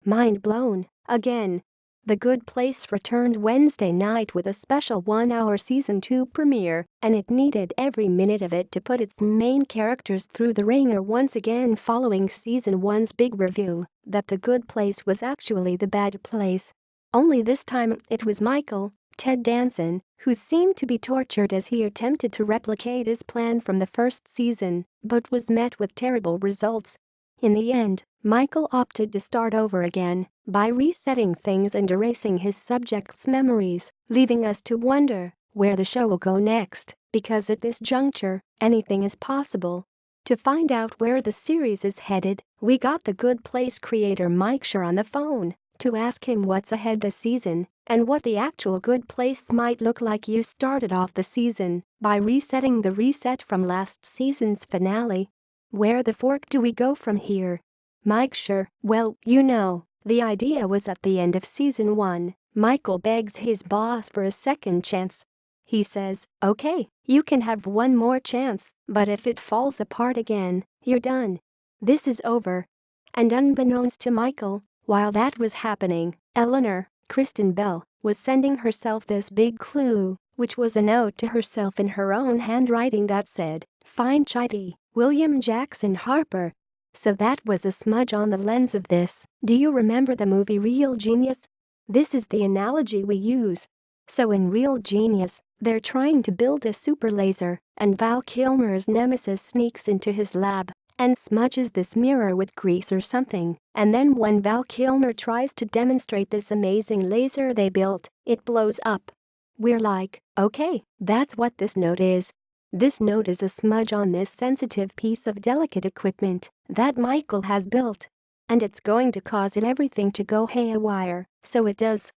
Mind blown, again. The Good Place returned Wednesday night with a special one-hour Season 2 premiere, and it needed every minute of it to put its main characters through the ringer once again following Season 1's big reveal that The Good Place was actually the bad place. Only this time it was Michael, Ted Danson, who seemed to be tortured as he attempted to replicate his plan from the first season, but was met with terrible results. In the end, Michael opted to start over again by resetting things and erasing his subject's memories, leaving us to wonder where the show will go next, because at this juncture, anything is possible. To find out where the series is headed, we got The Good Place creator Mike Schur on the phone to ask him what's ahead this season and what the actual Good Place might look like. You started off the season by resetting the reset from last season's finale. Where the fork do we go from here? Mike Schur: well, the idea was at the end of Season 1, Michael begs his boss for a second chance. He says, okay, you can have one more chance, but if it falls apart again, you're done. This is over. And unbeknownst to Michael, while that was happening, Eleanor, Kristen Bell, was sending herself this big clue, which was a note to herself in her own handwriting that said, "Find Chitty, William Jackson Harper." So that was a smudge on the lens of this. Do you remember the movie Real Genius? This is the analogy we use. So in Real Genius, they're trying to build a super laser, and Val Kilmer's nemesis sneaks into his lab and smudges this mirror with grease or something, and then when Val Kilmer tries to demonstrate this amazing laser they built, it blows up. We're like, okay, that's what this note is. This note is a smudge on this sensitive piece of delicate equipment that Michael has built. And it's going to cause everything to go haywire, so it does.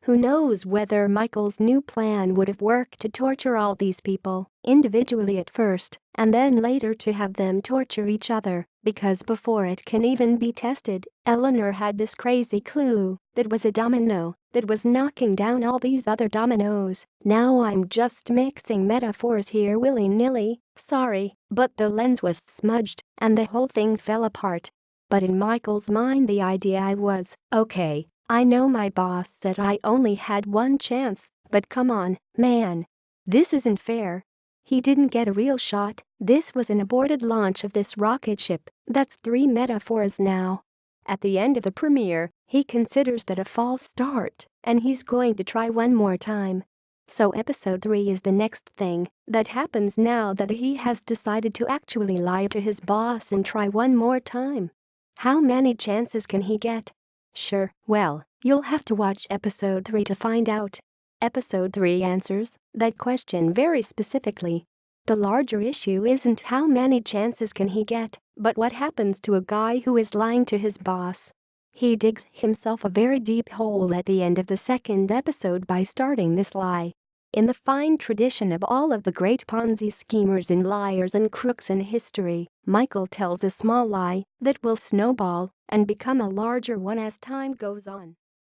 Who knows whether Michael's new plan would have worked to torture all these people individually at first, and then later to have them torture each other, because before it can even be tested, Eleanor had this crazy clue that was a domino that was knocking down all these other dominoes. Now I'm just mixing metaphors here willy-nilly, sorry, but the lens was smudged and the whole thing fell apart. But in Michael's mind the idea was, okay, I know my boss said I only had one chance, but come on, man. This isn't fair. He didn't get a real shot. This was an aborted launch of this rocket ship. That's 3 metaphors now. At the end of the premiere, he considers that a false start, and he's going to try one more time. So episode 3 is the next thing that happens now that he has decided to actually lie to his boss and try one more time. How many chances can he get? Sure, well, you'll have to watch episode 3 to find out. Episode 3 answers that question very specifically. The larger issue isn't how many chances can he get, but what happens to a guy who is lying to his boss. He digs himself a very deep hole at the end of the second episode by starting this lie. In the fine tradition of all of the great Ponzi schemers and liars and crooks in history, Michael tells a small lie that will snowball and become a larger one as time goes on.